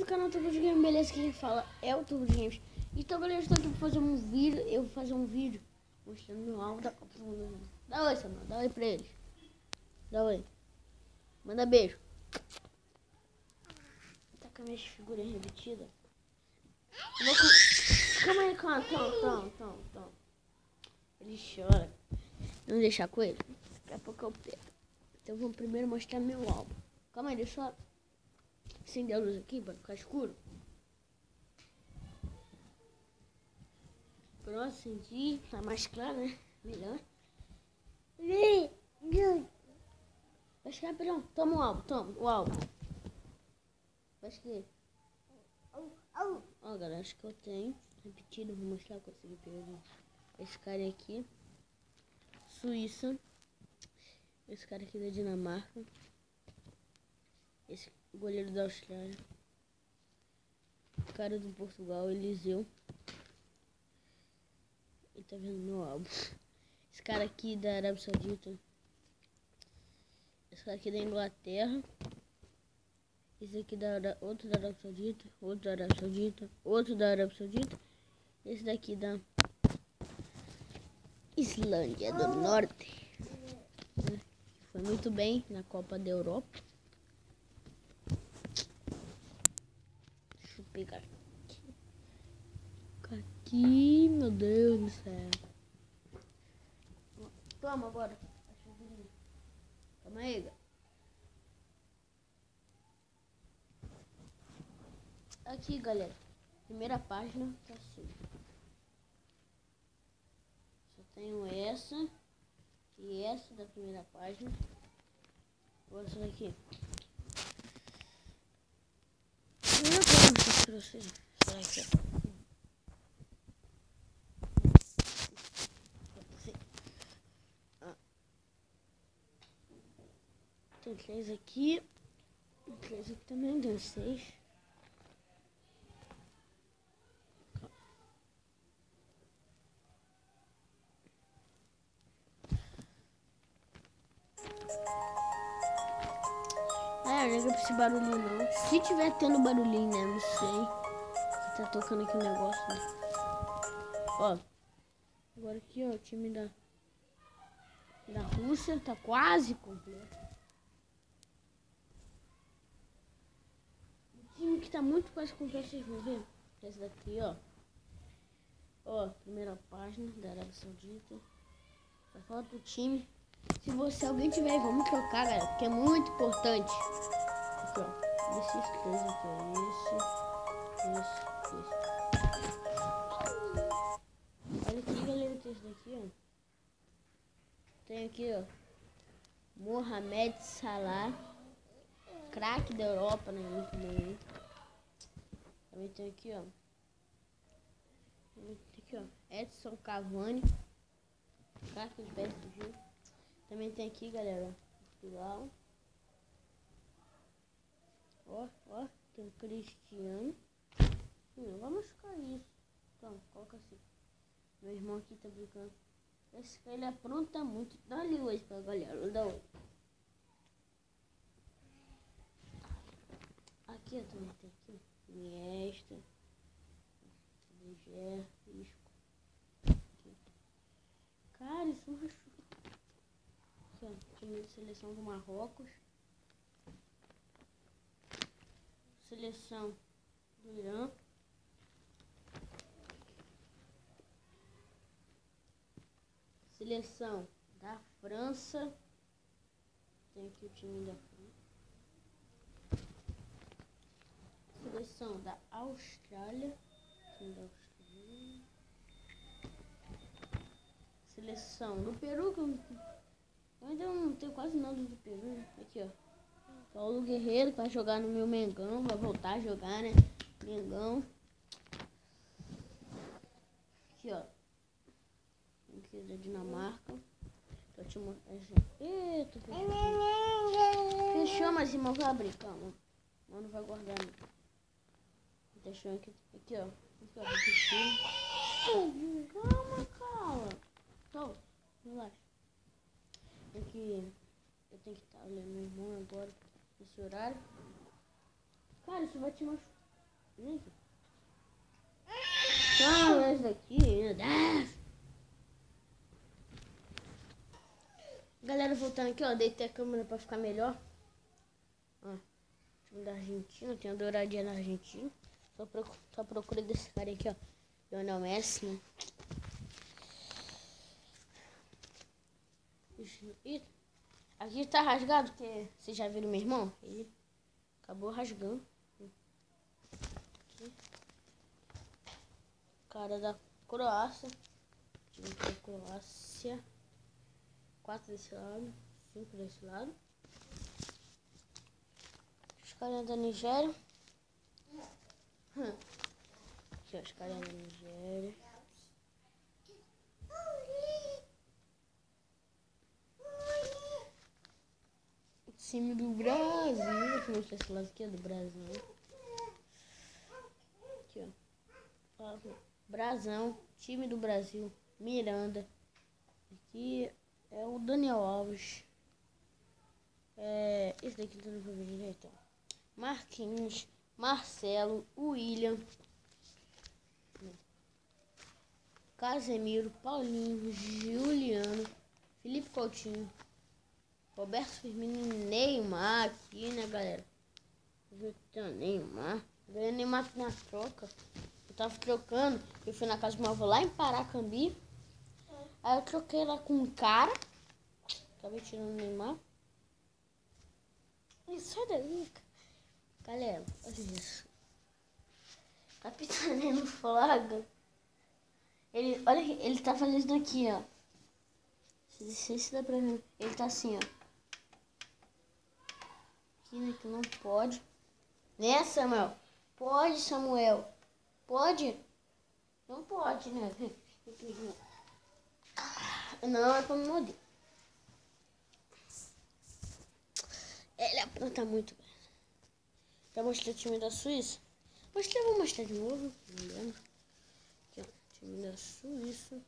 do canal Turbo de Games, beleza? Quem fala é o Turbo de Games. Então, galera, eu estou aqui para fazer um vídeo. Eu vou fazer um vídeo mostrando meu álbum da Copa do Mundo. Dá oi, Samuel. Dá oi pra eles. Dá oi. Manda beijo. Tá com as minhas figurinhas repetidas. Calma aí, Tom. Ele chora. Não deixar com ele. Daqui a pouco eu pego. Então, vamos primeiro mostrar meu álbum. Calma aí, deixa eu acender a luz aqui para ficar escuro. Pronto, acendi. Tá mais claro, né? Melhor. Vai chegar, rapidão. Toma o álbum, toma o álbum. Vai chegar. Ó, galera, acho que eu tenho repetido. Vou mostrar, consegui pegar esse cara aqui. Suíça. Esse cara aqui da Dinamarca. Esse goleiro da Austrália. O cara do Portugal, Eliseu. E tá vendo meu álbum. Esse cara aqui da Arábia Saudita. Esse cara aqui da Inglaterra. Esse aqui outro da Arábia Saudita. Outro da Arábia Saudita. Outro da Arábia Saudita. Esse daqui da Islândia do Norte. Foi muito bem na Copa da Europa. Deixa eu pegar aqui, meu Deus do céu. Toma agora. Toma aí. Aqui, galera. Primeira página tá assim. Só tenho essa e essa da primeira página. Agora essa daqui. Primeira coisa pra vocês. Essa daqui. Tem 3 aqui. 3 aqui também, tem 6. Não liga pra esse barulhinho não. Se tiver tendo barulhinho, né? Não sei. Que tá tocando aqui o negócio, né? Ó. Agora aqui, ó. O time da Rússia tá quase completo. O time que tá muito quase completo, vocês vão ver. Esse daqui, ó. Ó, primeira página da Arábia Saudita. Só falta o time. Se alguém tiver aí, vamos trocar, galera. Porque é muito importante. Aqui, ó. Esses 3 aqui, ó. Esse. Olha aqui, galera. Tem esse daqui, ó. Tem aqui, ó. Mohamed Salah. Craque da Europa, né? Muito bem. Também tem aqui, ó. Edson Cavani. Craque do PSG. Também tem aqui, galera. Portugal. Ó. Tem o Cristiano. Não vai machucar isso. Então, coloca assim. Meu irmão aqui tá brincando. Esse cara, ele apronta muito. Dá ali hoje pra galera. Dá oi. Aqui, ó, também tem aqui. Iniesta. Isco. Cara, isso machuca. Aqui, ó, time de seleção do Marrocos. Seleção do Irã. Seleção da França. Tem aqui o time da França. Seleção da Austrália. Seleção do Peru, que eu ainda não tenho quase nada do Peru. Aqui, ó. Paulo Guerreiro, que vai jogar no meu Mengão. Vai voltar a jogar, né? Mengão. Aqui, ó. Aqui da Dinamarca. Tô te mostrando. Eita, fechou, mas irmão, vai abrir, calma. Não vai guardar, não. Deixa aqui, ó. Aqui, ó, repetir. Calma. Tô, relaxa. Aqui, eu tenho que estar olhando meu irmão agora, nesse horário. Cara, isso vai te machucar. Não, esse daqui, meu Deus. Galera, voltando aqui, ó, deitei a câmera pra ficar melhor. Ó, time da Argentina, tem a douradinha na Argentina. Só procura desse cara aqui, ó, Lionel Messi, né? E aqui tá rasgado, porque vocês já viram meu irmão? Ele acabou rasgando. Aqui. Cara da Croácia. Time da Croácia. 4 desse lado, 5 desse lado. Os caras da Nigéria. Aqui, ó, os caras da Nigéria. O time do Brasil. Deixa eu mostrar esse lado aqui, ó, do Brasil. Aqui, ó. Brasão, time do Brasil. Miranda. Aqui é o Daniel Alves. Esse daqui não vou ver direito. Marquinhos, Marcelo, William, Casemiro, Paulinho, Juliano, Felipe Coutinho, Roberto Firmino, Neymar aqui, né, galera? Neymar. Ganhei Neymar na troca. Eu tava trocando. Eu fui na casa do meu avô lá em Paracambi. Aí eu troquei lá com um cara. Acabei tirando o Neymar. Isso é daí, galera. Olha isso. Capitaneiro Flaga. Olha, ele tá fazendo isso daqui, ó. Não sei se dá pra ver. Ele tá assim, ó. Aqui, né, que não pode. Né, Samuel? Pode, Samuel. Pode? Não pode, né? Não, é pra me morder. Ele aponta muito. Já mostrei o time da Suíça. Vou mostrar de novo. Não lembro. Aqui, ó. Time da Suíça.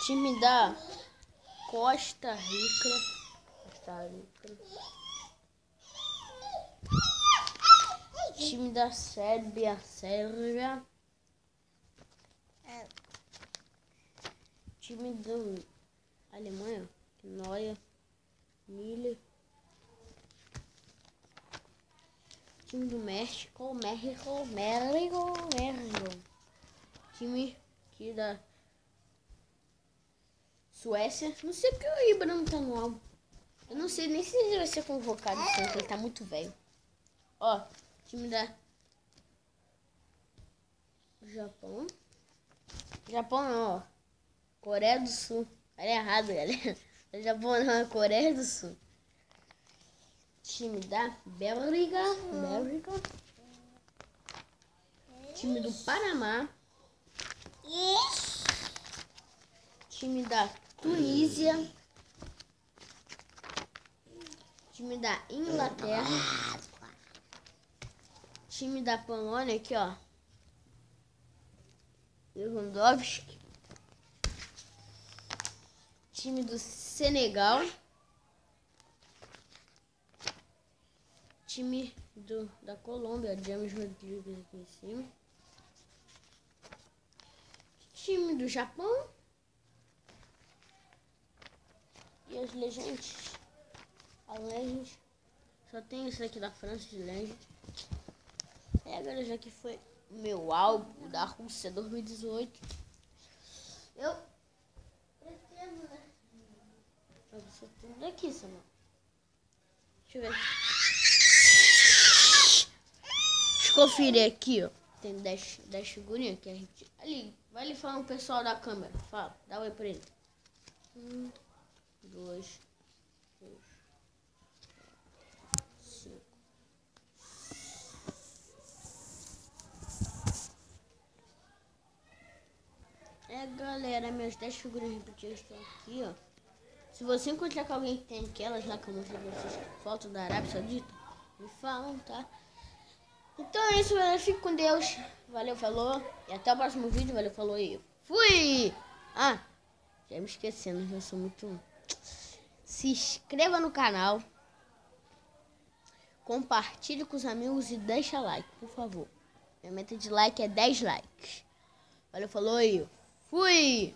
Time da Costa Rica. Time da Sérvia. Time do Alemanha. Neuer. Miller. Time do México. Time aqui da Suécia. Não sei porque o Ibra não tá no álbum. Eu não sei nem se ele vai ser convocado, porque ele tá muito velho. Ó, time da Japão. Japão não, ó. Coreia do Sul. Olha errado, galera. Japão não, é Coreia do Sul. Time da Bélgica. Time do Panamá. Time da Tunísia. Time da Inglaterra. Time da Polônia aqui, ó. Lewandowski. Time do Senegal. Time da Colômbia, James Rodrigues aqui em cima. Time do Japão. E as legendas. A Legend. Só tem isso aqui da França de Legend. Galera, já que foi meu álbum da Rússia 2018. Eu pretendo, né? Você tem daqui, Samuel. Deixa eu ver. Deixa eu conferir aqui, ó. Tem 10 figurinhas aqui. Ali, vai ali falar o pessoal da câmera. Fala, dá um oi pra ele. 1, 2, 3, 5. Galera, meus 10 figuras repetidas estão aqui, ó. Se você encontrar com alguém que tem aquelas lá que eu mostrei pra vocês, foto da Arábia Saudita, me falam, tá? Então é isso, galera. Fique com Deus. Valeu, falou. E até o próximo vídeo. Valeu, falou e fui! Já me esquecendo, eu sou muito... Se inscreva no canal. Compartilhe com os amigos e deixa like, por favor. Minha meta de like é 10 likes. Olha, falou aí. Fui!